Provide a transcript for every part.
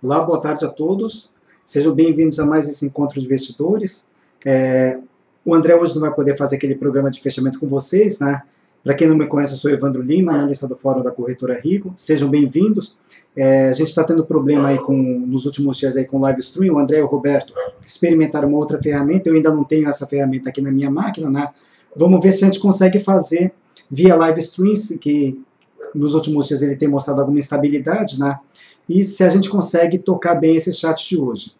Olá, boa tarde a todos. Sejam bem-vindos a mais esse encontro de investidores. O André hoje não vai poder fazer aquele programa de fechamento com vocês, né? Para quem não me conhece, eu sou Evandro Lima, analista do Fórum da Corretora Rico. Sejam bem-vindos. A gente está tendo problema aí nos últimos dias aí com o live stream. O André e o Roberto experimentaram uma outra ferramenta. Eu ainda não tenho essa ferramenta aqui na minha máquina, né? Vamos ver se a gente consegue fazer via live stream, que nos últimos dias ele tem mostrado alguma instabilidade, né? E se a gente consegue tocar bem esse chat de hoje.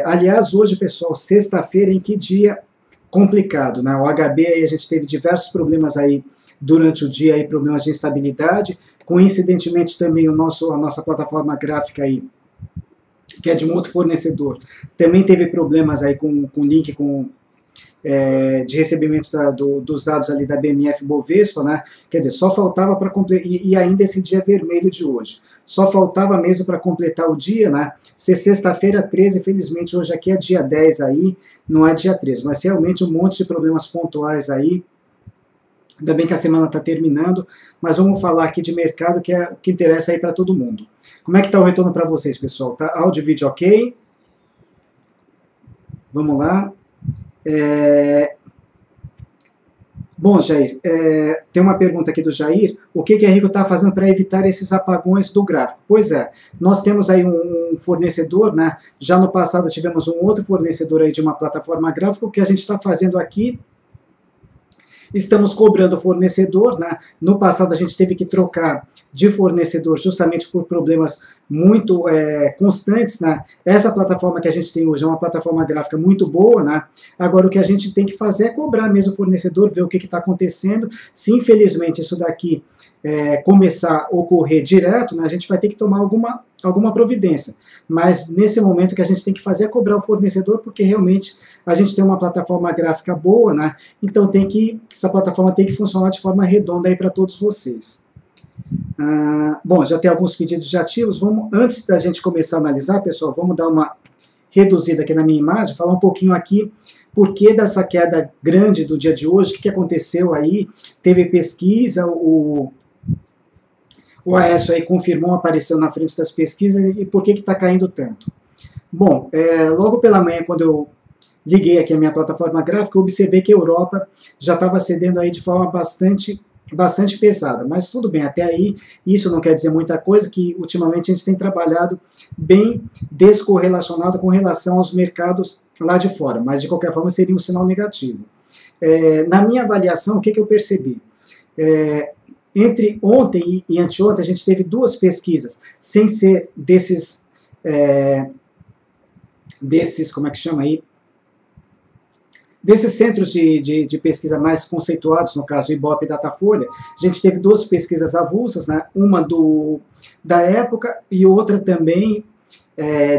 Aliás, hoje, pessoal, sexta-feira, em que dia complicado, né? O HB, aí, a gente teve diversos problemas aí durante o dia, aí, problemas de instabilidade, coincidentemente também a nossa plataforma gráfica aí, que é de um outro fornecedor, também teve problemas aí com link, de recebimento dos dados ali da BMF Bovespa, né? Quer dizer, só faltava para completar, e ainda esse dia vermelho de hoje, só faltava mesmo para completar o dia, né? Ser sexta-feira 13, felizmente hoje aqui é dia 10 aí, não é dia 13, mas realmente um monte de problemas pontuais aí. Ainda bem que a semana está terminando, mas vamos falar aqui de mercado, que é o que interessa aí para todo mundo. Como é que está o retorno para vocês, pessoal? Tá áudio e vídeo ok? Vamos lá. Bom, Jair, tem uma pergunta aqui do Jair. O que a Rico está fazendo para evitar esses apagões do gráfico? Pois é, nós temos aí um fornecedor, né? Já no passado tivemos um outro fornecedor aí de uma plataforma gráfica. O que a gente está fazendo aqui, estamos cobrando o fornecedor, né? No passado a gente teve que trocar de fornecedor justamente por problemas muito constantes, né? Essa plataforma que a gente tem hoje é uma plataforma gráfica muito boa, né? Agora o que a gente tem que fazer é cobrar mesmo o fornecedor, ver o que está acontecendo. Se infelizmente isso daqui começar a ocorrer direto, né, a gente vai ter que tomar alguma providência. Mas nesse momento o que a gente tem que fazer é cobrar o fornecedor, porque realmente a gente tem uma plataforma gráfica boa, né? Então essa plataforma tem que funcionar de forma redonda aí para todos vocês. Bom, já tem alguns pedidos de ativos. Antes da gente começar a analisar, pessoal, vamos dar uma reduzida aqui na minha imagem, falar um pouquinho aqui por que dessa queda grande do dia de hoje, o que aconteceu aí. Teve pesquisa, o Aécio aí confirmou, apareceu na frente das pesquisas, e por que está caindo tanto? Bom, logo pela manhã, quando eu liguei aqui a minha plataforma gráfica, eu observei que a Europa já estava cedendo aí de forma bastante pesada, mas tudo bem, até aí isso não quer dizer muita coisa, que ultimamente a gente tem trabalhado bem descorrelacionado com relação aos mercados lá de fora, mas de qualquer forma seria um sinal negativo. Na minha avaliação, o que eu percebi? Entre ontem e anteontem, a gente teve duas pesquisas, sem ser desses, como é que chama aí? Desses centros de pesquisa mais conceituados, no caso Ibope e Datafolha, a gente teve duas pesquisas avulsas, né? Uma da época e outra também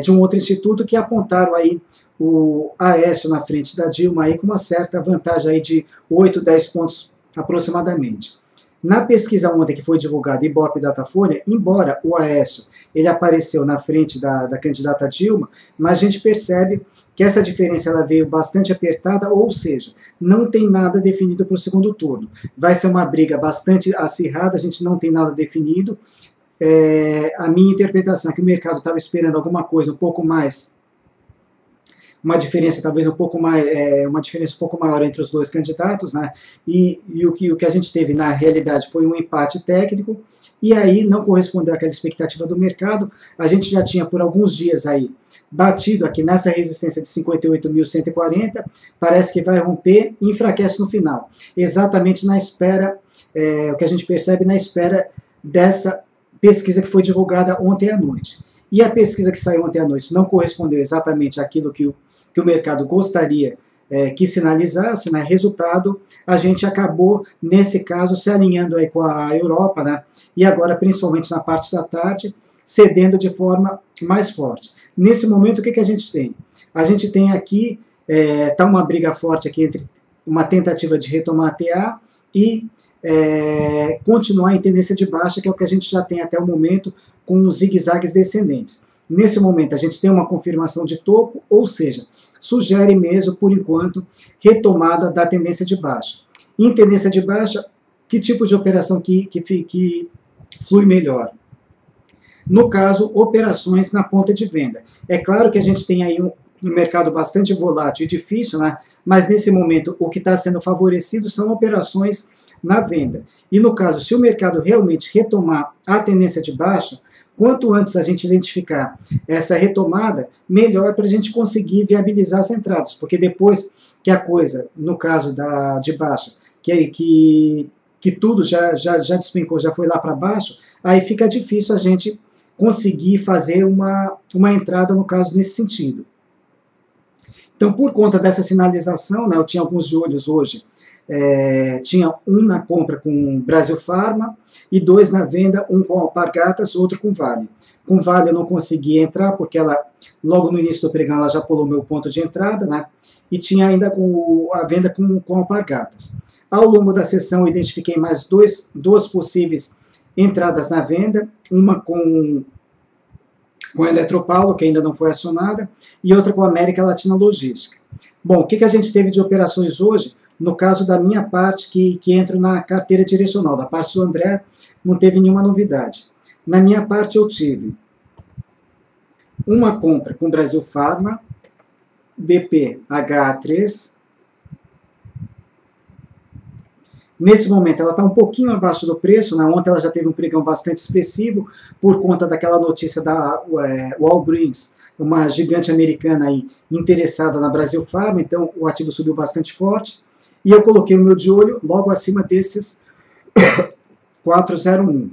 de um outro instituto, que apontaram aí o Aécio na frente da Dilma aí com uma certa vantagem aí de 8, 10 pontos aproximadamente. Na pesquisa ontem que foi divulgada, Ibope e Datafolha, embora o Aécio ele apareceu na frente da candidata Dilma, mas a gente percebe que essa diferença ela veio bastante apertada, ou seja, não tem nada definido para o segundo turno. Vai ser uma briga bastante acirrada, a gente não tem nada definido. A minha interpretação é que o mercado estava esperando alguma coisa um pouco mais, uma diferença talvez um pouco maior entre os dois candidatos, né? E o que a gente teve na realidade foi um empate técnico, e aí não correspondeu àquela expectativa do mercado. A gente já tinha por alguns dias aí batido aqui nessa resistência de 58.140, parece que vai romper e enfraquece no final, exatamente na espera, o que a gente percebe na espera dessa pesquisa que foi divulgada ontem à noite. E a pesquisa que saiu ontem à noite não correspondeu exatamente àquilo que o mercado gostaria que sinalizasse, né? Resultado, a gente acabou, nesse caso, se alinhando aí com a Europa, né? E agora, principalmente na parte da tarde, cedendo de forma mais forte. Nesse momento, o que a gente tem? A gente tem aqui, tá uma briga forte aqui entre uma tentativa de retomar a TA e continuar em tendência de baixa, que é o que a gente já tem até o momento, com os zigue-zagues descendentes. Nesse momento, a gente tem uma confirmação de topo, ou seja, sugere mesmo, por enquanto, retomada da tendência de baixa. Em tendência de baixa, que tipo de operação que flui melhor? no caso, operações na ponta de venda. É claro que a gente tem aí um mercado bastante volátil e difícil, né? Mas nesse momento o que está sendo favorecido são operações na venda. E no caso, se o mercado realmente retomar a tendência de baixa, quanto antes a gente identificar essa retomada, melhor para a gente conseguir viabilizar as entradas, porque depois que a coisa, no caso de baixa, que tudo já despencou, já foi lá para baixo, aí fica difícil a gente conseguir fazer uma entrada, no caso, nesse sentido. Então, por conta dessa sinalização, né, eu tinha alguns de olhos hoje, tinha um na compra com Brasil Farma e 2 na venda, um com Alpargatas, outro com Vale. Com Vale eu não consegui entrar, porque ela, logo no início do pregão, ela já pulou meu ponto de entrada, né, e tinha ainda a venda com Alpargatas. Ao longo da sessão, eu identifiquei mais duas possíveis entradas na venda, uma com a Eletropaulo, que ainda não foi acionada, e outra com a América Latina Logística. Bom, o que a gente teve de operações hoje? No caso da minha parte, que entra na carteira direcional, da parte do André, não teve nenhuma novidade. Na minha parte, eu tive uma compra com Brasil Farma, BPHA3. Nesse momento, ela está um pouquinho abaixo do preço, né? Ontem ela já teve um pregão bastante expressivo, por conta daquela notícia da Walgreens, uma gigante americana aí, interessada na Brasil Farma, então o ativo subiu bastante forte, e eu coloquei o meu de olho logo acima desses 4,01.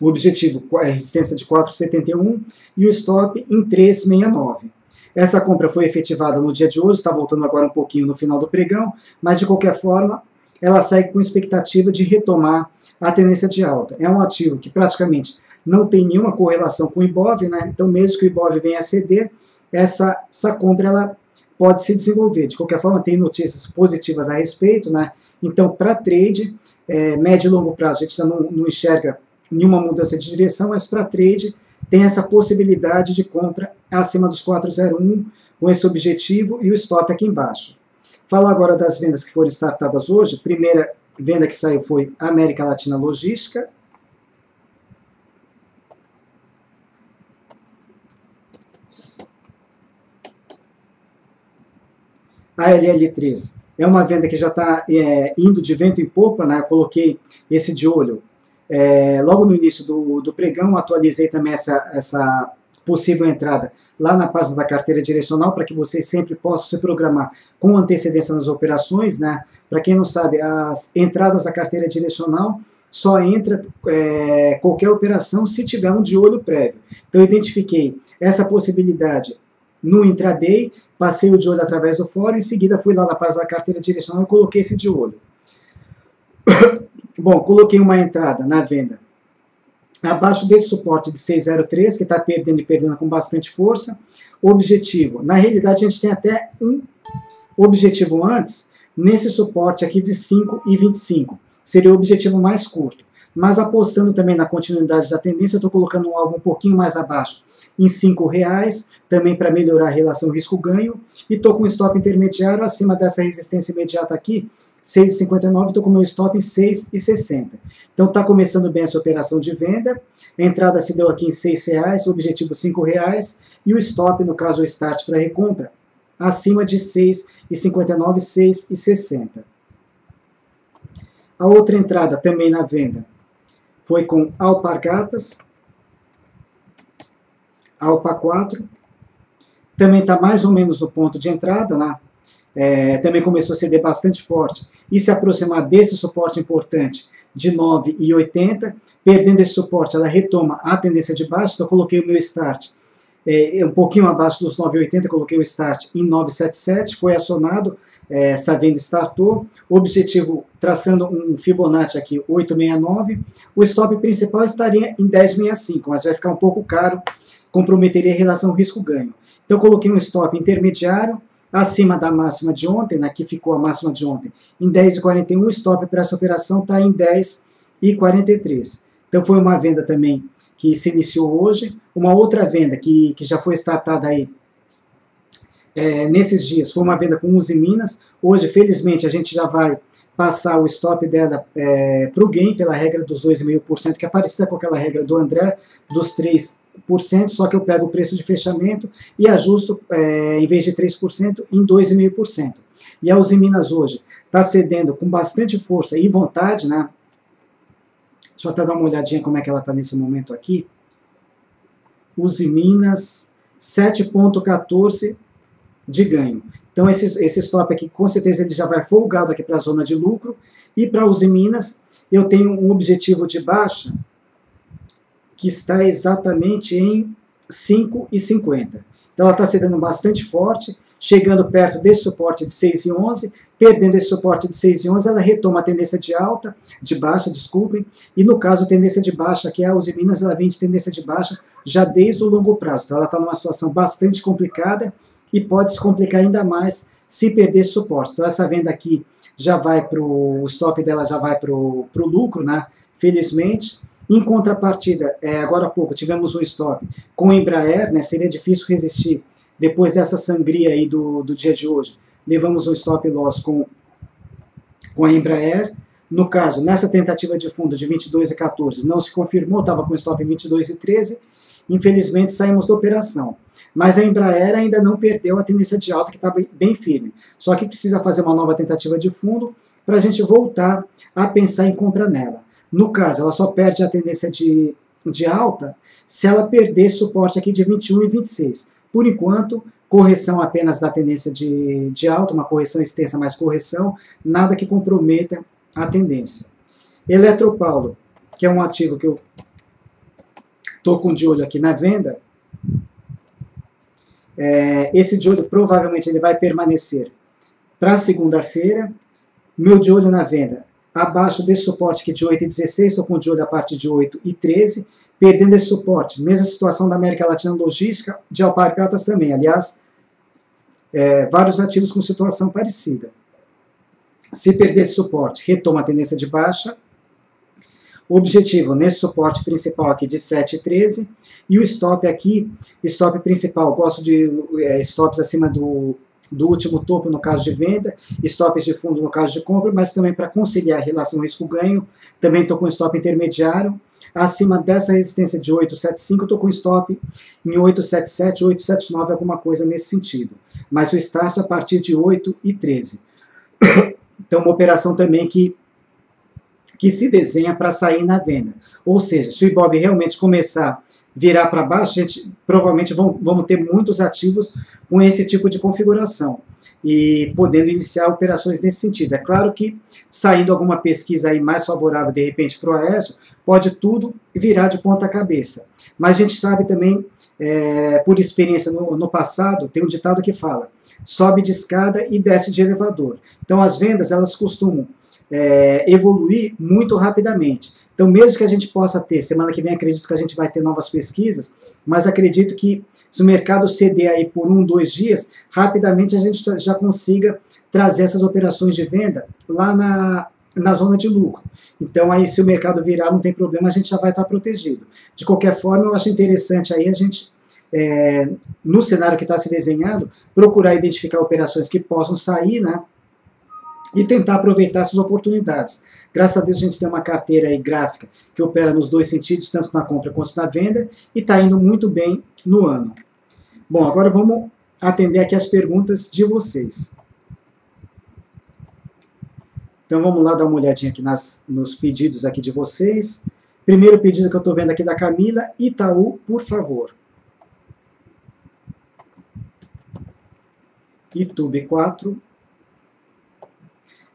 O objetivo é a resistência de 4,71 e o stop em 3,69. Essa compra foi efetivada no dia de hoje, está voltando agora um pouquinho no final do pregão, mas de qualquer forma, ela segue com expectativa de retomar a tendência de alta. É um ativo que praticamente não tem nenhuma correlação com o Ibov, né? Então mesmo que o Ibov venha a ceder, essa compra ela pode se desenvolver. De qualquer forma, tem notícias positivas a respeito, né? Então, para trade, médio e longo prazo, a gente não enxerga nenhuma mudança de direção, mas para trade tem essa possibilidade de compra acima dos 4,01 com esse objetivo e o stop aqui embaixo. Falar agora das vendas que foram startadas hoje. A primeira venda que saiu foi América Latina Logística. A LL3 é uma venda que já está indo de vento em popa, né? Eu coloquei esse de olho logo no início do pregão, atualizei também essa possível entrada lá na página da carteira direcional, para que vocês sempre possam se programar com antecedência nas operações, né? Para quem não sabe, as entradas da carteira direcional só entra qualquer operação se tiver um de olho prévio. Então eu identifiquei essa possibilidade no intraday, passei o de olho através do fórum, em seguida fui lá na página da carteira direcional e coloquei esse de olho. Bom, coloquei uma entrada na venda abaixo desse suporte de 6,03, que está perdendo com bastante força. O objetivo, na realidade a gente tem até um objetivo antes, nesse suporte aqui de 5,25. Seria o objetivo mais curto. Mas apostando também na continuidade da tendência, eu estou colocando um alvo um pouquinho mais abaixo, em R$5, também para melhorar a relação risco-ganho. E estou com um stop intermediário acima dessa resistência imediata aqui, 6,59, estou com o meu stop em 6,60. Então está começando bem essa operação de venda. A entrada se deu aqui em R$6, o objetivo R$5, e o stop, no caso o start para recompra, acima de 6,59, 6,60. A outra entrada também na venda foi com Alpargatas, Alpa 4, também está mais ou menos no ponto de entrada, né? Também começou a ceder bastante forte e se aproximar desse suporte importante de 9,80. Perdendo esse suporte, ela retoma a tendência de baixa. Então, eu coloquei o meu start um pouquinho abaixo dos 9,80, coloquei o start em 9,77. Foi acionado, essa venda startou. O objetivo, traçando um Fibonacci aqui, 8,69. O stop principal estaria em 10,65, mas vai ficar um pouco caro, comprometeria a relação risco-ganho. Então, eu coloquei um stop intermediário acima da máxima de ontem, né, que ficou a máxima de ontem, em 10,41, o stop para essa operação está em 10,43. Então foi uma venda também que se iniciou hoje. Uma outra venda que já foi startada aí nesses dias foi uma venda com Usiminas. Hoje, felizmente, a gente já vai passar o stop dela para o gain, pela regra dos 2,5%, que é parecida com aquela regra do André, dos 3%, só que eu pego o preço de fechamento e ajusto, em vez de 3%, em 2,5%. E a Usiminas hoje está cedendo com bastante força e vontade, né? Deixa eu até dar uma olhadinha como é que ela está nesse momento aqui. Usiminas, 7,14 de ganho. Então, esse stop aqui, com certeza, ele já vai folgado aqui para a zona de lucro. E para a Usiminas, eu tenho um objetivo de baixa que está exatamente em 5,50. Então, ela está cedendo bastante forte, chegando perto desse suporte de 6,11, perdendo esse suporte de 6,11, ela retoma a tendência de baixa, desculpem, e no caso, a tendência de baixa, que é a Usiminas, ela vem de tendência de baixa já desde o longo prazo. Então, ela está numa situação bastante complicada e pode se complicar ainda mais se perder esse suporte. Então, essa venda aqui já vai para o stop dela, já vai para o lucro, né? Felizmente. Em contrapartida, agora há pouco tivemos um stop com o Embraer, né? Seria difícil resistir depois dessa sangria aí do dia de hoje. Levamos um stop loss com a Embraer. No caso, nessa tentativa de fundo de 22,14, não se confirmou, estava com stop em 22,13. Infelizmente, saímos da operação. Mas a Embraer ainda não perdeu a tendência de alta, que está bem firme. Só que precisa fazer uma nova tentativa de fundo para a gente voltar a pensar em compra nela. No caso, ela só perde a tendência de alta se ela perder esse suporte aqui de 21,26. Por enquanto, correção apenas da tendência de alta, uma correção extensa, mas correção, nada que comprometa a tendência. Eletropaulo, que é um ativo que eu estou com de olho aqui na venda, esse de olho provavelmente ele vai permanecer para segunda-feira. Meu de olho na venda, abaixo desse suporte aqui de 8,16, estou com de olho a partir de 8,13, perdendo esse suporte. Mesma situação da América Latina logística, de Alpargatas também, aliás, vários ativos com situação parecida. Se perder esse suporte, retoma a tendência de baixa. O objetivo nesse suporte principal aqui de 7,13 e o stop aqui, stop principal, gosto de stops acima do último topo no caso de venda, stops de fundo no caso de compra, mas também para conciliar a relação risco-ganho, também estou com stop intermediário, acima dessa resistência de 8,75, estou com stop em 8,77, 8,79, alguma coisa nesse sentido, mas o start a partir de 8,13. Então uma operação também que se desenha para sair na venda. Ou seja, se o Ibov realmente começar a virar para baixo, a gente provavelmente vamos ter muitos ativos com esse tipo de configuração e podendo iniciar operações nesse sentido. É claro que, saindo alguma pesquisa aí mais favorável, de repente, para o Aécio, pode tudo virar de ponta cabeça. Mas a gente sabe também, por experiência no passado, tem um ditado que fala, sobe de escada e desce de elevador. Então, as vendas, elas costumam evoluir muito rapidamente. Então, mesmo que a gente possa ter, semana que vem acredito que a gente vai ter novas pesquisas, mas acredito que se o mercado ceder aí por 1, 2 dias, rapidamente a gente já consiga trazer essas operações de venda lá na zona de lucro. Então, aí se o mercado virar, não tem problema, a gente já vai estar protegido. De qualquer forma, eu acho interessante aí a gente, no cenário que está se desenhando, procurar identificar operações que possam sair, né? E tentar aproveitar essas oportunidades. Graças a Deus a gente tem uma carteira aí gráfica que opera nos dois sentidos, tanto na compra quanto na venda, e está indo muito bem no ano. Bom, agora vamos atender aqui as perguntas de vocês. Então vamos lá dar uma olhadinha aqui nos pedidos aqui de vocês. Primeiro pedido que eu estou vendo aqui da Camila, Itaú, por favor. Itube 4.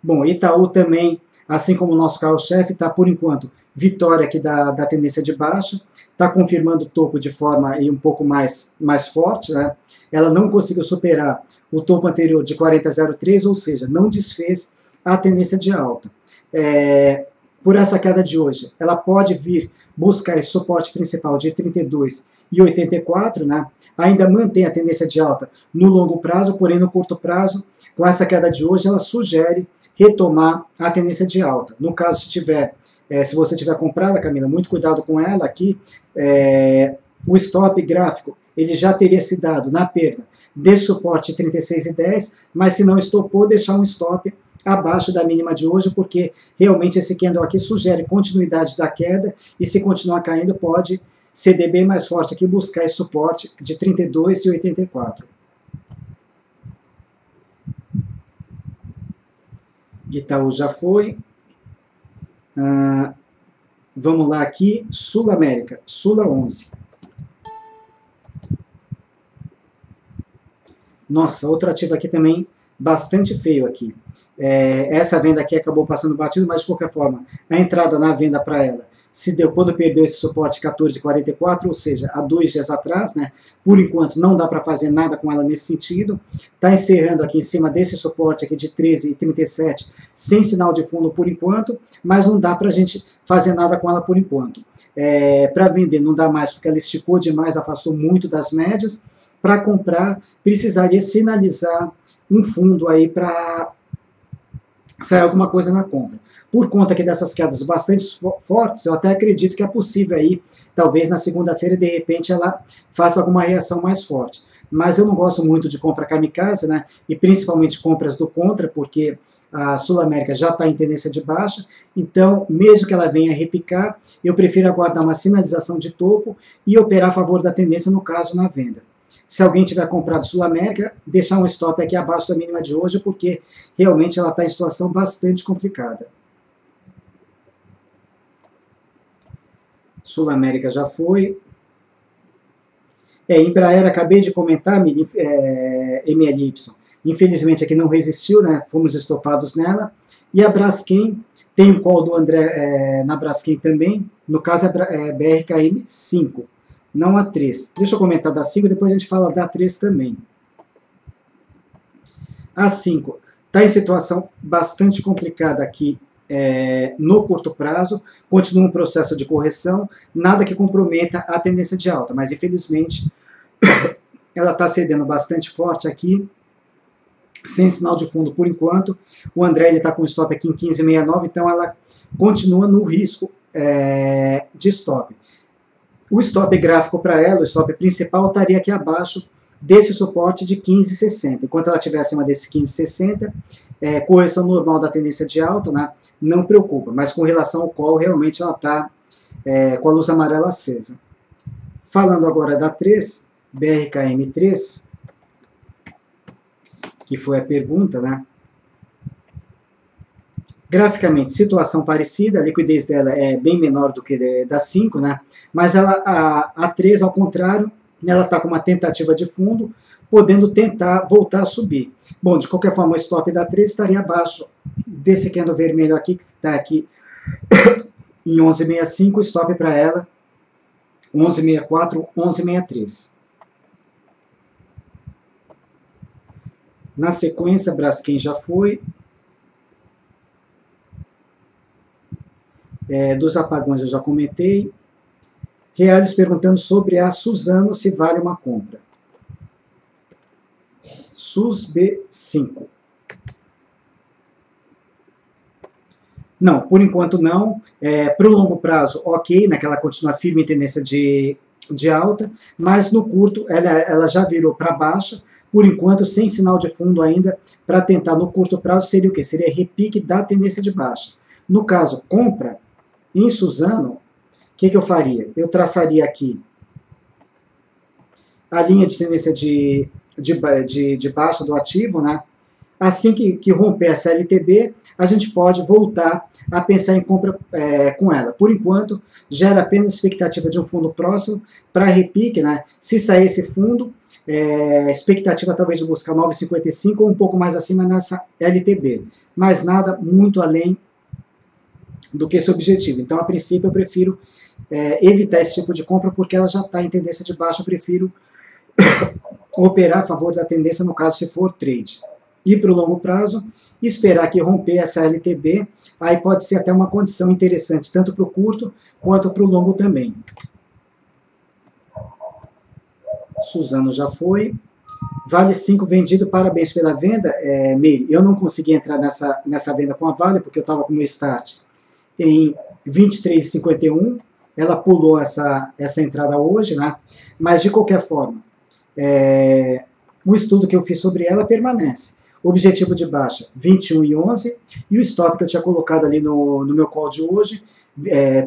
Bom, Itaú também, assim como o nosso carro-chefe, está, por enquanto, vitória aqui da tendência de baixa, está confirmando o topo de forma aí um pouco mais forte, né? Ela não conseguiu superar o topo anterior de 40,03, ou seja, não desfez a tendência de alta. Por essa queda de hoje, ela pode vir buscar esse suporte principal de 32,84, né? Ainda mantém a tendência de alta no longo prazo, porém no curto prazo, com essa queda de hoje, ela sugere retomar a tendência de alta. No caso, se você tiver comprado, Camila, muito cuidado com ela aqui. O stop gráfico, ele já teria se dado na perda desse suporte 36,10, mas se não estopou, deixar um stop abaixo da mínima de hoje, porque realmente esse candle aqui sugere continuidade da queda, e se continuar caindo pode ceder bem mais forte aqui, buscar esse suporte de 32,84. Itaú já foi. Vamos lá aqui, Sul América, Sula 11. Nossa, outro ativo aqui também bastante feio aqui. Essa venda aqui acabou passando batido, mas de qualquer forma, a entrada na venda para ela se deu quando perdeu esse suporte 14,44, ou seja, há 2 dias atrás, né? Por enquanto não dá para fazer nada com ela nesse sentido. Está encerrando aqui em cima desse suporte aqui de 13,37, sem sinal de fundo por enquanto, mas não dá para a gente fazer nada com ela por enquanto. Para vender não dá mais, porque ela esticou demais, afastou muito das médias. Para comprar, precisaria sinalizar um fundo aí para sair alguma coisa na compra. Por conta aqui dessas quedas bastante fortes, eu até acredito que é possível aí, talvez na segunda-feira, de repente, ela faça alguma reação mais forte. Mas eu não gosto muito de compra kamikaze, né? E principalmente compras do contra, porque a Sul América já está em tendência de baixa, então, mesmo que ela venha repicar, eu prefiro aguardar uma sinalização de topo e operar a favor da tendência, no caso, na venda. Se alguém tiver comprado Sul América, deixar um stop aqui abaixo da mínima de hoje, porque realmente ela está em situação bastante complicada. Sul América já foi. Embraer, acabei de comentar, MLY. Infelizmente aqui não resistiu, né? Fomos estopados nela. E a Braskem, tem um call do André na Braskem também, no caso é BRKM 5. Não a 3. Deixa eu comentar da 5, depois a gente fala da 3 também. A 5 está em situação bastante complicada aqui no curto prazo, continua um processo de correção, nada que comprometa a tendência de alta, mas infelizmente ela está cedendo bastante forte aqui, sem sinal de fundo por enquanto. O André está com stop aqui em 15,69, então ela continua no risco de stop. O stop gráfico para ela, o stop principal, estaria aqui abaixo desse suporte de 15,60. Enquanto ela estiver acima desse 15,60, correção normal da tendência de alta, né, não preocupa. Mas com relação ao call, realmente ela está com a luz amarela acesa. Falando agora da 3, BRKM3, que foi a pergunta, né? Graficamente, situação parecida, a liquidez dela é bem menor do que da 5, né? Mas a 3, ao contrário, ela está com uma tentativa de fundo, podendo tentar voltar a subir. Bom, de qualquer forma, o stop da 3 estaria abaixo desse candle vermelho aqui, que está aqui em 11,65, o stop para ela, 11,64, 11,63. Na sequência, Braskem já foi. Dos apagões eu já comentei. Reales perguntando sobre a Suzano, se vale uma compra. SUSB5. Não, por enquanto não. Para o longo prazo, ok, né, que ela continua firme em tendência de alta, mas no curto ela já virou para baixa, por enquanto sem sinal de fundo ainda, para tentar no curto prazo seria o quê? Seria repique da tendência de baixa. No caso, compra, em Suzano, o que eu faria? Eu traçaria aqui a linha de tendência de baixa do ativo, né? Assim que romper essa LTB, a gente pode voltar a pensar em compra com ela. Por enquanto, gera apenas expectativa de um fundo próximo para repique, né? Se sair esse fundo, expectativa talvez de buscar 9,55 ou um pouco mais acima nessa LTB. Mas nada muito além do que esse objetivo. Então, a princípio, eu prefiro evitar esse tipo de compra, porque ela já está em tendência de baixa. Eu prefiro operar a favor da tendência, no caso, se for trade. E para o longo prazo, esperar que romper essa LTB, aí pode ser até uma condição interessante, tanto para o curto quanto para o longo também. Suzano já foi. Vale 5 vendido, parabéns pela venda. Meire, eu não consegui entrar nessa venda com a Vale, porque eu estava com o meu start em 23,51, ela pulou essa entrada hoje, né? Mas de qualquer forma, o estudo que eu fiz sobre ela permanece. Objetivo de baixa 21,11 e o stop que eu tinha colocado ali no meu call de hoje,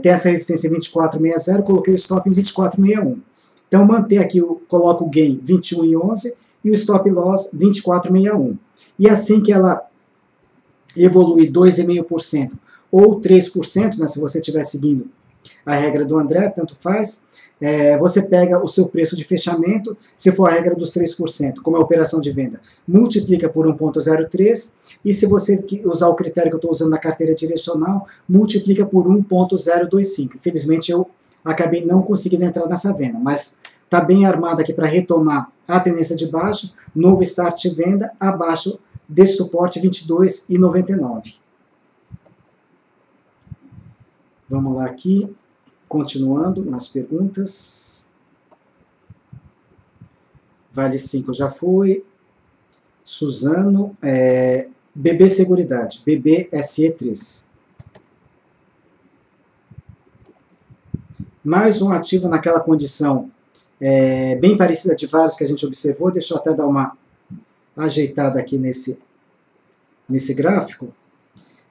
tem essa resistência 24,60, coloquei o stop em 24,61. Então, manter aqui, eu coloco o gain 21,11 e o stop loss 24,61. E assim que ela evoluir 2,5% ou 3%, né, se você estiver seguindo a regra do André, tanto faz, você pega o seu preço de fechamento, se for a regra dos 3%, como é a operação de venda, multiplica por 1,03, e se você usar o critério que eu estou usando na carteira direcional, multiplica por 1,025. Infelizmente, eu acabei não conseguindo entrar nessa venda, mas está bem armado aqui para retomar a tendência de baixo, novo start de venda, abaixo desse suporte 22,99. Vamos lá aqui, continuando nas perguntas. Vale 5 já foi. Suzano, BB Seguridade, BBSE3. Mais um ativo naquela condição bem parecida de vários que a gente observou. Deixa eu até dar uma ajeitada aqui nesse gráfico.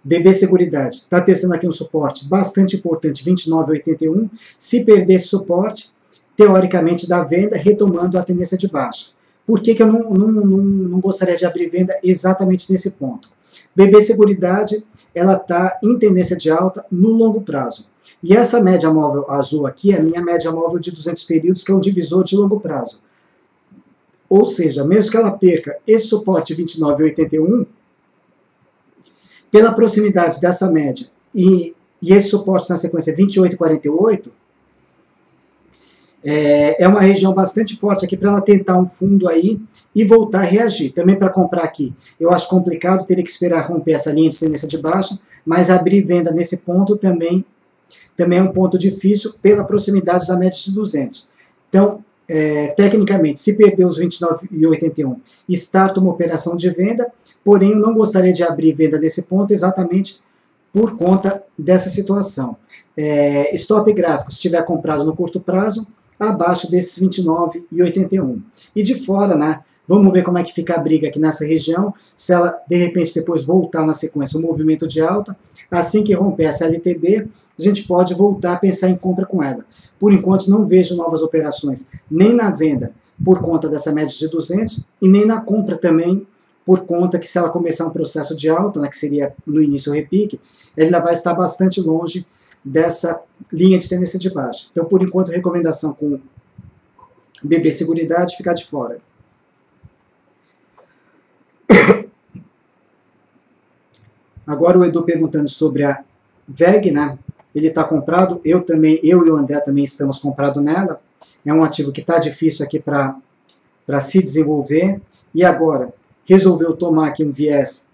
BB Seguridade está testando aqui um suporte bastante importante, 29,81. Se perder esse suporte, teoricamente dá venda, retomando a tendência de baixa. Por que eu não gostaria de abrir venda exatamente nesse ponto? BB Seguridade, ela está em tendência de alta no longo prazo. E essa média móvel azul aqui é a minha média móvel de 200 períodos, que é um divisor de longo prazo. Ou seja, mesmo que ela perca esse suporte 29,81, pela proximidade dessa média e esse suporte na sequência 28,48, é uma região bastante forte aqui para ela tentar um fundo aí e voltar a reagir. Também para comprar aqui, eu acho complicado, teria que esperar romper essa linha de tendência de baixa, mas abrir venda nesse ponto também é um ponto difícil pela proximidade da média de 200. Então, tecnicamente, se perder os 29,81, starta uma operação de venda, porém eu não gostaria de abrir venda nesse ponto exatamente por conta dessa situação. Stop gráfico, se estiver comprado no curto prazo, abaixo desses 29,81. E de fora, né, vamos ver como é que fica a briga aqui nessa região, se ela de repente depois voltar na sequência um movimento de alta, assim que romper essa LTB, a gente pode voltar a pensar em compra com ela. Por enquanto não vejo novas operações, nem na venda por conta dessa média de 200 e nem na compra também por conta que se ela começar um processo de alta, né, que seria no início o repique, ela vai estar bastante longe dessa linha de tendência de baixa. Então, por enquanto, recomendação com BB Seguridade, ficar de fora. Agora o Edu perguntando sobre a VEG, né? Ele está comprado, eu e o André também estamos comprados nela. É um ativo que está difícil aqui para se desenvolver. E agora, resolveu tomar aqui um viés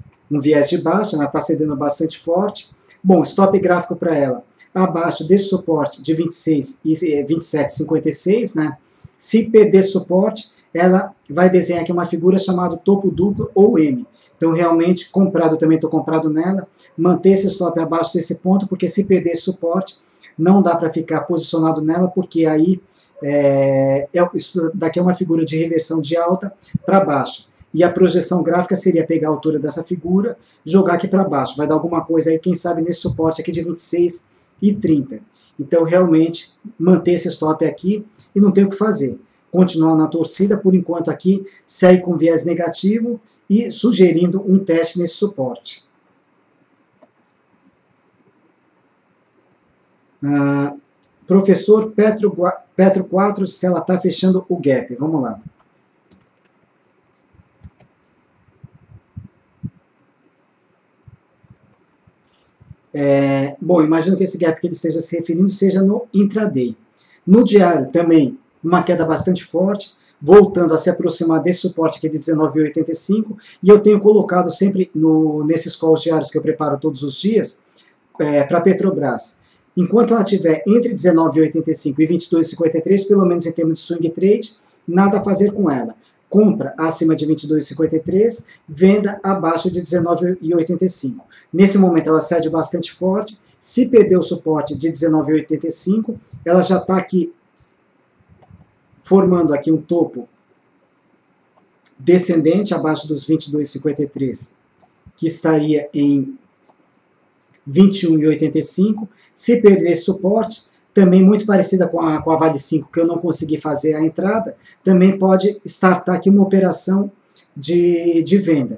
de baixa, ela está cedendo bastante forte. Bom, stop gráfico para ela, abaixo desse suporte de 26 e 27,56, né? Se perder suporte, ela vai desenhar aqui uma figura chamada topo duplo ou M. Então, realmente, comprado, também estou comprado nela, manter esse stop abaixo desse ponto, porque se perder esse suporte, não dá para ficar posicionado nela, porque aí, isso daqui é uma figura de reversão de alta para baixo. E a projeção gráfica seria pegar a altura dessa figura, jogar aqui para baixo. Vai dar alguma coisa aí, quem sabe, nesse suporte aqui de 26,30. Então, realmente, manter esse stop aqui e não tem o que fazer. Continuar na torcida, por enquanto aqui, segue com viés negativo e sugerindo um teste nesse suporte. Professor Petro 4, se ela está fechando o gap. Vamos lá. Bom, imagino que esse gap que ele esteja se referindo seja no intraday. No diário também, uma queda bastante forte, voltando a se aproximar desse suporte aqui de 19,85, e eu tenho colocado sempre nesses calls diários que eu preparo todos os dias, para a Petrobras. Enquanto ela estiver entre 19,85 e 22,53, pelo menos em termos de swing trade, nada a fazer com ela. Compra acima de 22,53, venda abaixo de 19,85. Nesse momento ela cede bastante forte, se perder o suporte de 19,85, ela já está aqui formando aqui um topo descendente abaixo dos 22,53, que estaria em 21,85. Se perder esse suporte, também muito parecida com a Vale 5, que eu não consegui fazer a entrada, também pode startar aqui uma operação de venda.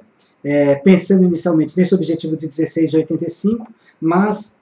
Pensando inicialmente nesse objetivo de 16,85, mas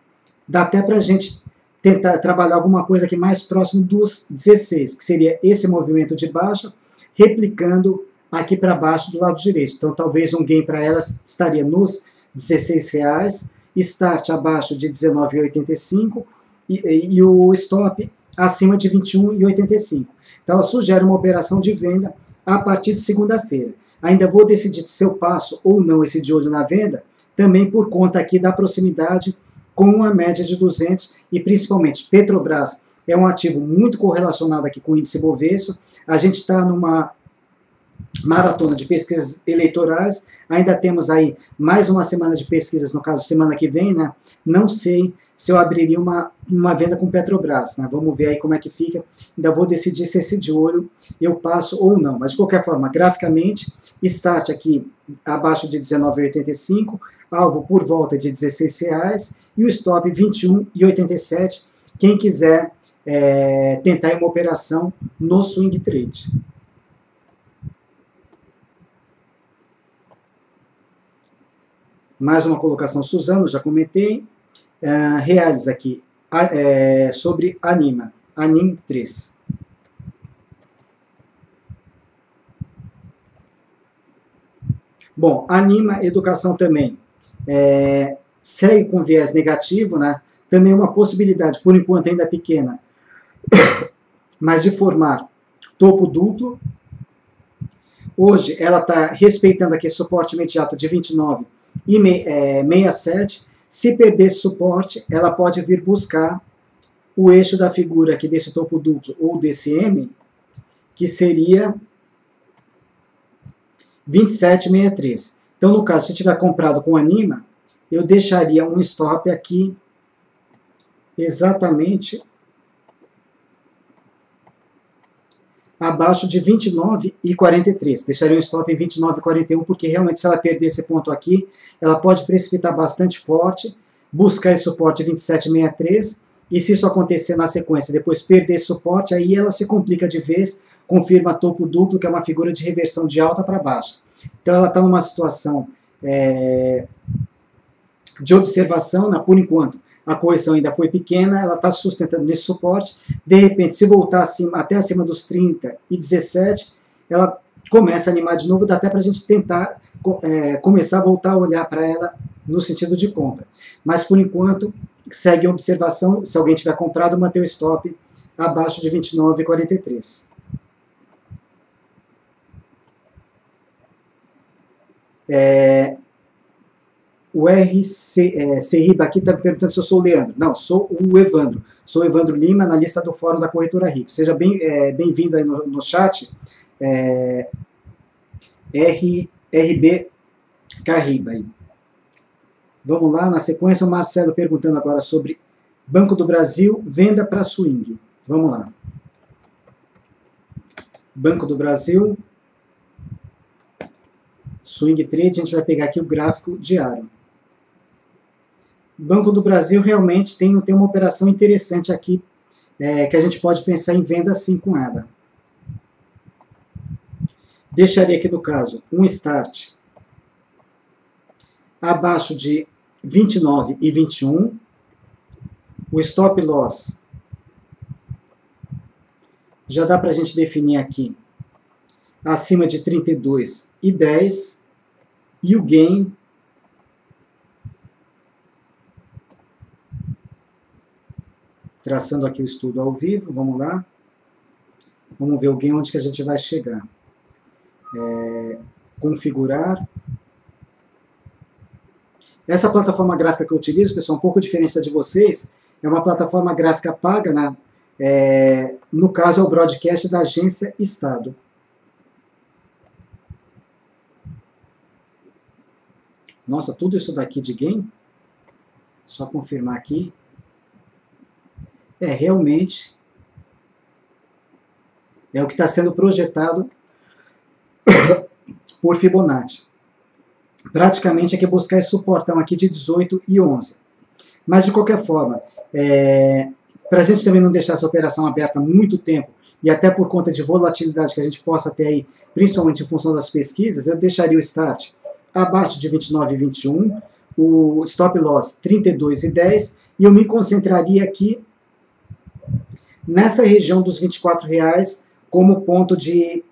dá até para a gente tentar trabalhar alguma coisa aqui mais próximo dos 16, que seria esse movimento de baixa, replicando aqui para baixo do lado direito. Então, talvez um gain para ela estaria nos R$16, start abaixo de 19,85 e o stop acima de 21,85. Então, ela sugere uma operação de venda a partir de segunda-feira. Ainda vou decidir se eu passo ou não esse de olho na venda, também por conta aqui da proximidade com a média de 200 e principalmente Petrobras é um ativo muito correlacionado aqui com o índice Bovespa. A gente está numa maratona de pesquisas eleitorais, ainda temos aí mais uma semana de pesquisas, no caso, semana que vem, né? Não sei se eu abriria uma venda com Petrobras, né? Vamos ver aí como é que fica, ainda vou decidir se esse de olho eu passo ou não, mas de qualquer forma, graficamente, start aqui abaixo de 19,85, alvo por volta de R$16, e o stop 21,87, quem quiser tentar uma operação no swing trade. Mais uma colocação, Suzano, já comentei. Reais aqui, sobre Anima, Anim 3. Bom, Anima Educação também segue com viés negativo, né? Também uma possibilidade, por enquanto ainda pequena, mas de formar topo duplo. Hoje ela está respeitando aqui suporte imediato de 29,67. Se perder esse suporte, ela pode vir buscar o eixo da figura aqui desse topo duplo ou desse M, que seria 27,63. Então, no caso, se tiver comprado com Anima, eu deixaria um stop aqui exatamente abaixo de 29,43. Deixaria um stop em 29,41, porque realmente se ela perder esse ponto aqui, ela pode precipitar bastante forte, buscar esse suporte 27,63, e se isso acontecer na sequência, depois perder esse suporte, aí ela se complica de vez, confirma topo duplo, que é uma figura de reversão de alta para baixa. Então ela está numa situação de observação, né, por enquanto. A correção ainda foi pequena, ela está se sustentando nesse suporte. De repente, se voltar até acima dos 30,17, ela começa a animar de novo, dá até para a gente tentar começar a voltar a olhar para ela no sentido de compra. Mas, por enquanto, segue a observação, se alguém tiver comprado, manter o stop abaixo de 29,43. O Riba aqui está me perguntando se eu sou o Leandro. Não, sou o Evandro. Sou o Evandro Lima, analista do Fórum da Corretora Rico. Seja bem-vindo aí no chat. RB Carriba. Aí. Vamos lá, na sequência, o Marcelo perguntando agora sobre Banco do Brasil, venda para swing. Vamos lá. Banco do Brasil, swing trade, a gente vai pegar aqui o gráfico diário. Banco do Brasil realmente tem uma operação interessante aqui, que a gente pode pensar em venda sim com ela. Deixaria aqui no caso um start abaixo de 29,21, o stop loss já dá para a gente definir aqui acima de 32,10 e o gain traçando aqui o estudo ao vivo, vamos lá. Vamos ver o gain onde que a gente vai chegar. Configurar. Essa plataforma gráfica que eu utilizo, pessoal, um pouco diferente de vocês, é uma plataforma gráfica paga, né? No caso é o broadcast da Agência Estado. Nossa, tudo isso daqui de gain? Só confirmar aqui. Realmente é o que está sendo projetado por Fibonacci. Praticamente é que buscar esse suportão aqui de 18 e 11. Mas, de qualquer forma, para a gente também não deixar essa operação aberta muito tempo, e até por conta de volatilidade que a gente possa ter aí, principalmente em função das pesquisas, eu deixaria o start abaixo de 29,21, o stop loss 32,10, e eu me concentraria aqui nessa região dos R$24 como ponto de,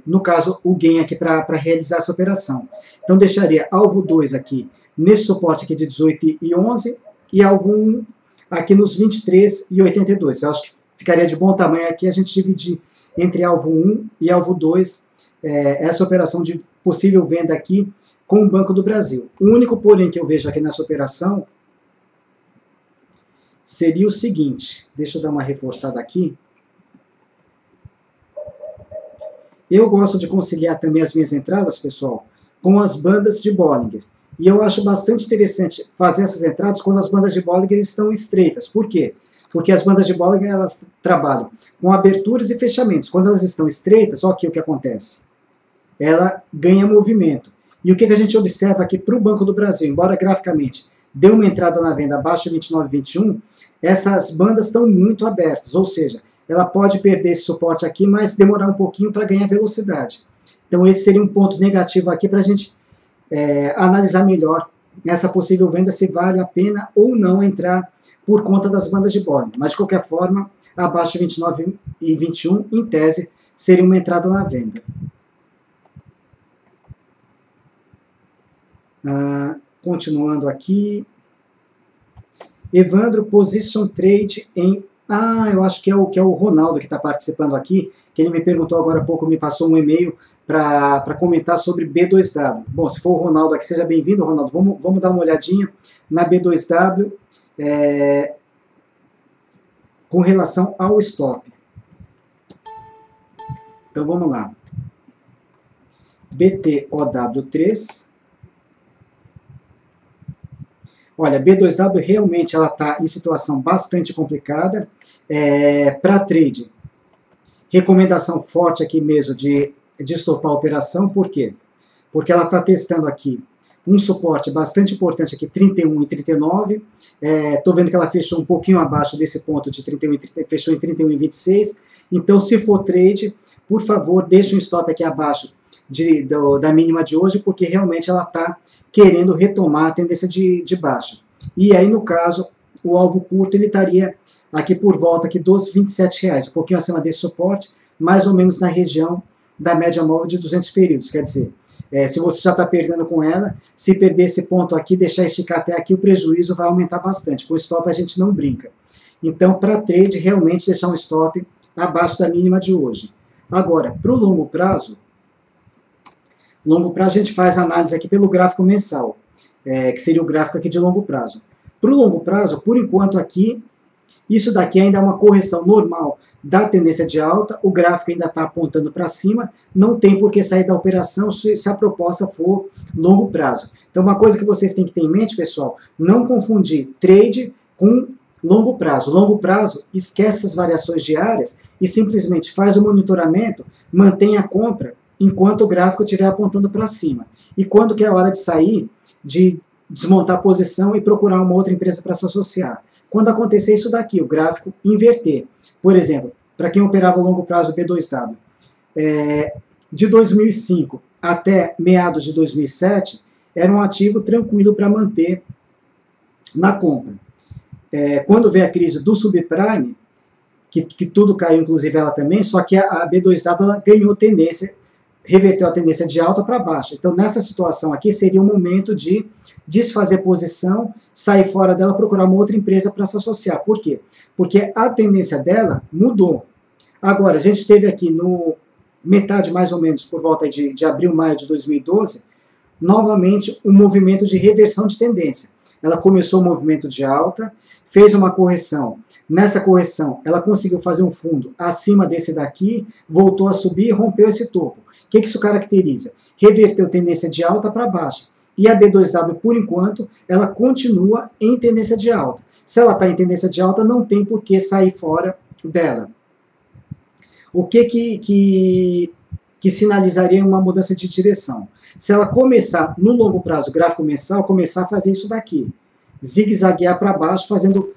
no caso, o gain aqui para realizar essa operação. Então, deixaria alvo 2 aqui, nesse suporte aqui de 18,11, e alvo 1 aqui nos 23,82. Eu acho que ficaria de bom tamanho aqui a gente dividir entre alvo 1 e alvo 2 essa operação de possível venda aqui com o Banco do Brasil. O único porém que eu vejo aqui nessa operação seria o seguinte, deixa eu dar uma reforçada aqui. Eu gosto de conciliar também as minhas entradas, pessoal, com as bandas de Bollinger. E eu acho bastante interessante fazer essas entradas quando as bandas de Bollinger estão estreitas. Por quê? Porque as bandas de Bollinger elas trabalham com aberturas e fechamentos. Quando elas estão estreitas, olha aqui o que acontece. Ela ganha movimento. E o que a gente observa aqui para o Banco do Brasil, embora graficamente dê uma entrada na venda abaixo de 29,21, essas bandas estão muito abertas, ou seja, ela pode perder esse suporte aqui, mas demorar um pouquinho para ganhar velocidade. Então esse seria um ponto negativo aqui para a gente analisar melhor nessa possível venda, se vale a pena ou não entrar por conta das bandas de Bollinger. Mas de qualquer forma, abaixo de 29,21, em tese, seria uma entrada na venda. Continuando aqui, Evandro, position trade em... eu acho que é o Ronaldo que está participando aqui, que ele me perguntou agora há pouco, me passou um e-mail para comentar sobre B2W. Bom, se for o Ronaldo aqui, seja bem-vindo, Ronaldo. Vamos dar uma olhadinha na B2W com relação ao stop. Então, vamos lá. BTOW3... Olha, B2W realmente ela está em situação bastante complicada para trade. Recomendação forte aqui mesmo de estopar a operação, por quê? Porque ela está testando aqui um suporte bastante importante aqui, 31 e 39. Estou vendo que ela fechou um pouquinho abaixo desse ponto de 31 e 30, fechou em 31,26. Então, se for trade, por favor, deixe um stop aqui abaixo da mínima de hoje, porque realmente ela está querendo retomar a tendência de baixa. E aí, no caso, o alvo curto ele estaria aqui por volta aqui dos R$27, um pouquinho acima desse suporte, mais ou menos na região da média móvel de 200 períodos. Quer dizer, se você já está perdendo com ela, se perder esse ponto aqui, deixar esticar até aqui, o prejuízo vai aumentar bastante. Com o stop a gente não brinca. Então, para trade, realmente deixar um stop abaixo da mínima de hoje. Agora, para o longo prazo a gente faz análise aqui pelo gráfico mensal, que seria o gráfico aqui de longo prazo. Para o longo prazo, por enquanto aqui, isso daqui ainda é uma correção normal da tendência de alta, o gráfico ainda está apontando para cima, não tem por que sair da operação se a proposta for longo prazo. Então uma coisa que vocês têm que ter em mente, pessoal, não confundir trade com longo prazo. Longo prazo, esquece as variações diárias e simplesmente faz o monitoramento, mantém a compra, enquanto o gráfico estiver apontando para cima. E quando que é a hora de sair, de desmontar a posição e procurar uma outra empresa para se associar. Quando acontecer isso daqui, o gráfico inverter. Por exemplo, para quem operava longo prazo B2W, de 2005 até meados de 2007, era um ativo tranquilo para manter na compra. Quando veio a crise do subprime, que tudo caiu, inclusive ela também, só que a B2W ela ganhou tendência, reverteu a tendência de alta para baixa. Então, nessa situação aqui, seria o momento de desfazer posição, sair fora dela, procurar uma outra empresa para se associar. Por quê? Porque a tendência dela mudou. Agora, a gente teve aqui no metade, mais ou menos, por volta de abril, maio de 2012, novamente um movimento de reversão de tendência. Ela começou o movimento de alta, fez uma correção. Nessa correção, ela conseguiu fazer um fundo acima desse daqui, voltou a subir e rompeu esse topo. O que isso caracteriza? Reverteu tendência de alta para baixa. E a B2W, por enquanto, ela continua em tendência de alta. Se ela está em tendência de alta, não tem por que sair fora dela. O que que sinalizaria uma mudança de direção. Se ela começar, no longo prazo, gráfico mensal, começar a fazer isso daqui, zigue-zaguear para baixo, fazendo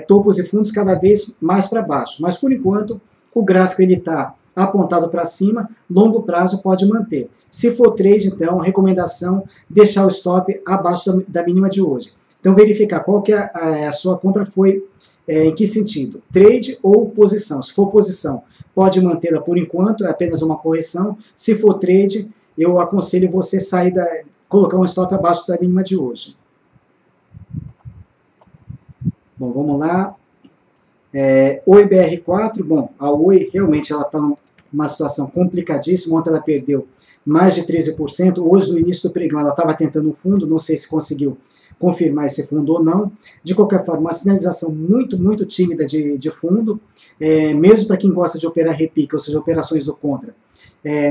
topos e fundos cada vez mais para baixo. Mas, por enquanto, o gráfico está apontado para cima, longo prazo pode manter. Se for trade, então, recomendação, deixar o stop abaixo da mínima de hoje. Então, verificar qual que a sua compra foi, em que sentido? Trade ou posição? Se for posição, pode mantê-la por enquanto, é apenas uma correção. Se for trade, eu aconselho você colocar um stop abaixo da mínima de hoje. Bom, vamos lá. Oi BR4, bom, a Oi realmente ela está numa situação complicadíssima, ontem ela perdeu mais de 13%, hoje no início do pregão ela estava tentando um fundo, não sei se conseguiu confirmar esse fundo ou não. De qualquer forma, uma sinalização muito, muito tímida de fundo, mesmo para quem gosta de operar repique, ou seja, operações do contra,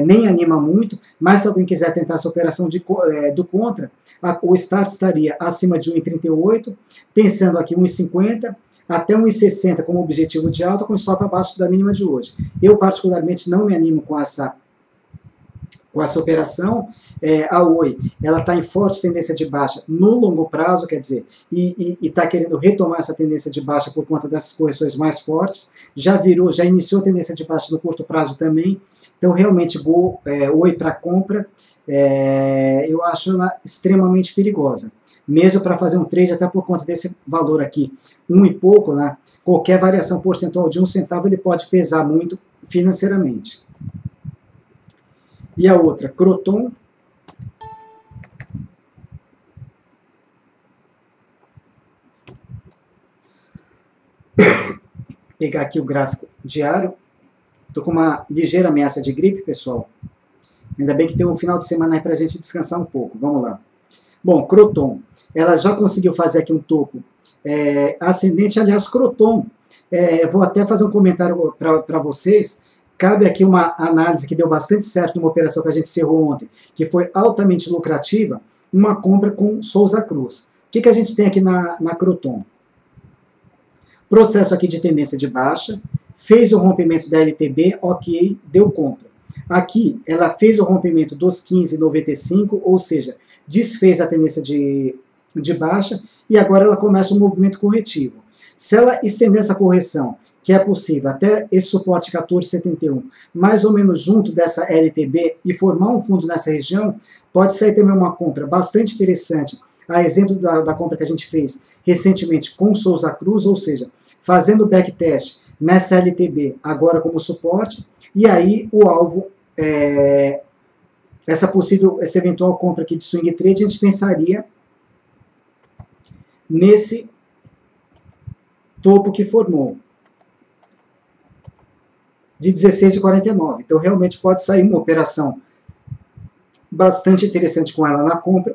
nem anima muito, mas se alguém quiser tentar essa operação do contra, o start estaria acima de 1,38, pensando aqui 1,50 até 1,60 como objetivo de alta, com stop abaixo da mínima de hoje. Eu particularmente não me animo com essa operação. A Oi, ela está em forte tendência de baixa no longo prazo, quer dizer, e está querendo retomar essa tendência de baixa por conta dessas correções mais fortes, já iniciou a tendência de baixa no curto prazo também, então realmente Oi para compra, eu acho ela extremamente perigosa, mesmo para fazer um trade, até por conta desse valor aqui, e pouco, né, qualquer variação percentual de 1 centavo, ele pode pesar muito financeiramente. E a outra, Croton. Pegar aqui o gráfico diário. Estou com uma ligeira ameaça de gripe, pessoal. Ainda bem que tem um final de semana aí para a gente descansar um pouco. Vamos lá. Bom, Croton. Ela já conseguiu fazer aqui um topo ascendente. Aliás, Croton, vou até fazer um comentário para vocês. Cabe aqui uma análise que deu bastante certo numa operação que a gente encerrou ontem, que foi altamente lucrativa, uma compra com Souza Cruz. O que a gente tem aqui na Croton? Processo aqui de tendência de baixa, fez o rompimento da LTB, ok, deu compra. Aqui, ela fez o rompimento dos 15,95, ou seja, desfez a tendência de baixa, e agora ela começa um movimento corretivo. Se ela estender essa correção, que é possível, até esse suporte 14,71, mais ou menos junto dessa LTB, e formar um fundo nessa região, pode sair também uma compra bastante interessante, a exemplo da compra que a gente fez recentemente com Souza Cruz, ou seja, fazendo backtest nessa LTB, agora como suporte, e aí o alvo, essa eventual compra aqui de swing trade, a gente pensaria nesse topo que formou, de 16,49. Então, realmente pode sair uma operação bastante interessante com ela na compra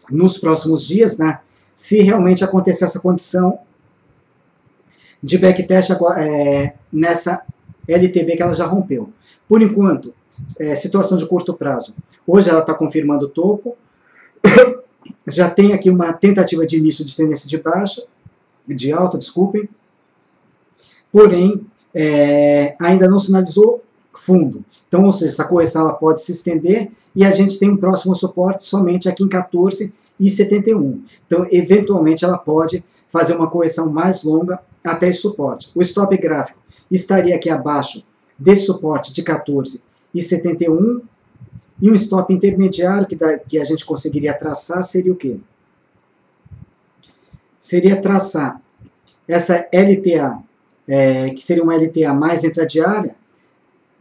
nos próximos dias, né? Se realmente acontecer essa condição de backtest nessa LTB que ela já rompeu. Por enquanto, situação de curto prazo. Hoje ela está confirmando o topo. Já tem aqui uma tentativa de início de tendência de alta, desculpem. Porém, ainda não sinalizou fundo. Então, ou seja, essa correção ela pode se estender e a gente tem um próximo suporte somente aqui em 14,71. Então, eventualmente, ela pode fazer uma correção mais longa até esse suporte. O stop gráfico estaria aqui abaixo desse suporte de 14,71 e um stop intermediário que a gente conseguiria traçar seria o quê? Seria traçar essa LTA, que seria uma LTA mais intradiária,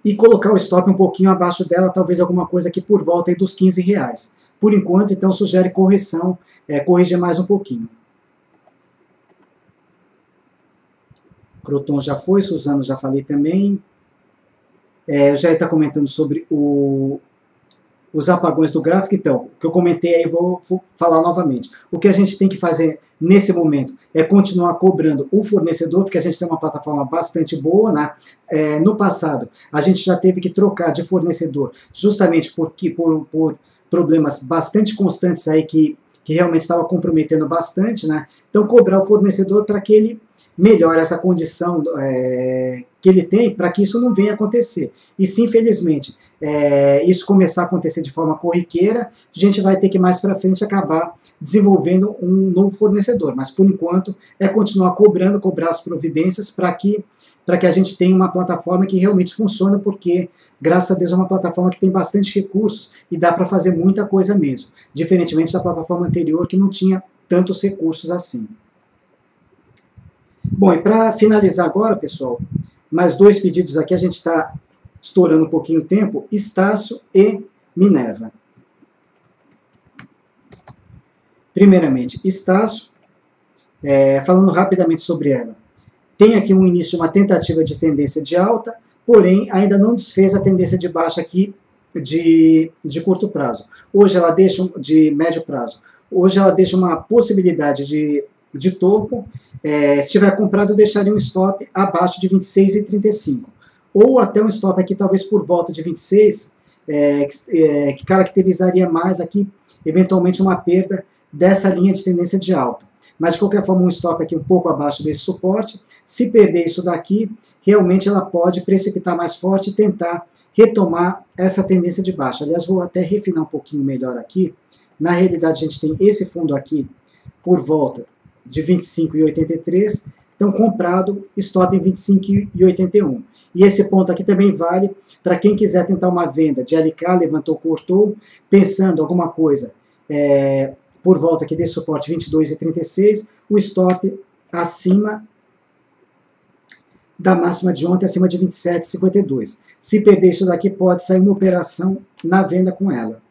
e colocar o stop um pouquinho abaixo dela, talvez alguma coisa aqui por volta aí dos R$15. Por enquanto, então, sugere correção, corrigir mais um pouquinho. Croton já foi, Suzano já falei também. Eu já está comentando sobre os apagões do gráfico, então, o que eu comentei aí, vou falar novamente. O que a gente tem que fazer nesse momento é continuar cobrando o fornecedor, porque a gente tem uma plataforma bastante boa, né? No passado, a gente já teve que trocar de fornecedor, justamente por problemas bastante constantes aí que realmente estava comprometendo bastante, né? Então, cobrar o fornecedor para que ele melhor essa condição que ele tem para que isso não venha acontecer. E se, infelizmente, isso começar a acontecer de forma corriqueira, a gente vai ter que mais para frente acabar desenvolvendo um novo fornecedor. Mas, por enquanto, é continuar cobrar as providências para que a gente tenha uma plataforma que realmente funcione, porque, graças a Deus, é uma plataforma que tem bastante recursos e dá para fazer muita coisa mesmo, diferentemente da plataforma anterior, que não tinha tantos recursos assim. Bom, e para finalizar agora, pessoal, mais 2 pedidos aqui, a gente está estourando um pouquinho o tempo, Estácio e Minerva. Primeiramente, Estácio, falando rapidamente sobre ela. Tem aqui um início de uma tentativa de tendência de alta, porém ainda não desfez a tendência de baixa aqui de curto prazo. Hoje ela deixa, de médio prazo, hoje ela deixa uma possibilidade de topo. Se tiver comprado, eu deixaria um stop abaixo de 26,35. Ou até um stop aqui, talvez por volta de 26, que caracterizaria mais aqui, eventualmente, uma perda dessa linha de tendência de alta. Mas, de qualquer forma, um stop aqui um pouco abaixo desse suporte. Se perder isso daqui, realmente ela pode precipitar mais forte e tentar retomar essa tendência de baixa. Aliás, vou até refinar um pouquinho melhor aqui. Na realidade, a gente tem esse fundo aqui por volta de 25,83, então comprado, stop em 25,81. E esse ponto aqui também vale para quem quiser tentar uma venda de LK, levantou, cortou, pensando alguma coisa por volta aqui desse suporte 22,36, o stop acima da máxima de ontem, acima de 27,52. Se perder isso daqui, pode sair uma operação na venda com ela.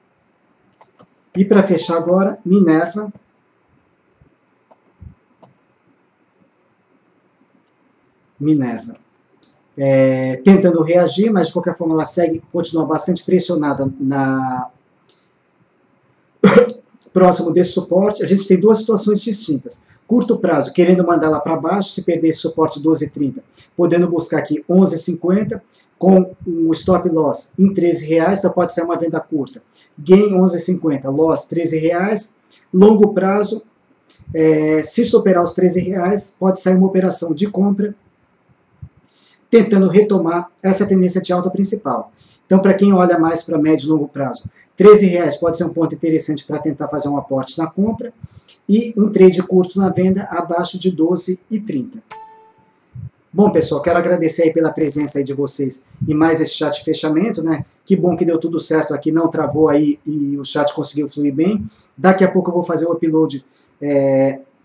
E para fechar agora, Minerva. Tentando reagir, mas de qualquer forma ela continua bastante pressionada próximo desse suporte. A gente tem 2 situações distintas. Curto prazo, querendo mandar lá para baixo, se perder esse suporte 12,30, podendo buscar aqui 11,50, com o stop loss em R$13, então pode ser uma venda curta. Gain 11,50, loss R$13. Longo prazo, se superar os R$13, pode sair uma operação de compra, tentando retomar essa tendência de alta principal. Então, para quem olha mais para médio e longo prazo, R$13 pode ser um ponto interessante para tentar fazer um aporte na compra, e um trade curto na venda abaixo de 12,30. Bom, pessoal, quero agradecer aí pela presença aí de vocês e mais esse chat de fechamento, né? Que bom que deu tudo certo aqui, não travou aí e o chat conseguiu fluir bem. Daqui a pouco eu vou fazer o upload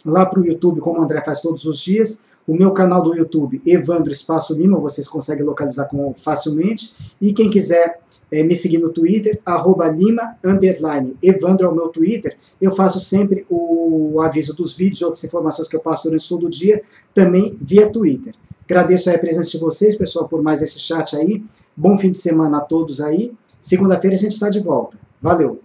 lá para o YouTube, como o André faz todos os dias. O meu canal do YouTube, Evandro Espaço Lima, vocês conseguem localizar facilmente. E quem quiser me seguir no Twitter, @Lima_, Evandro é o meu Twitter. Eu faço sempre o aviso dos vídeos, outras informações que eu passo durante todo o dia, também via Twitter. Agradeço aí a presença de vocês, pessoal, por mais esse chat aí. Bom fim de semana a todos aí. Segunda-feira a gente está de volta. Valeu!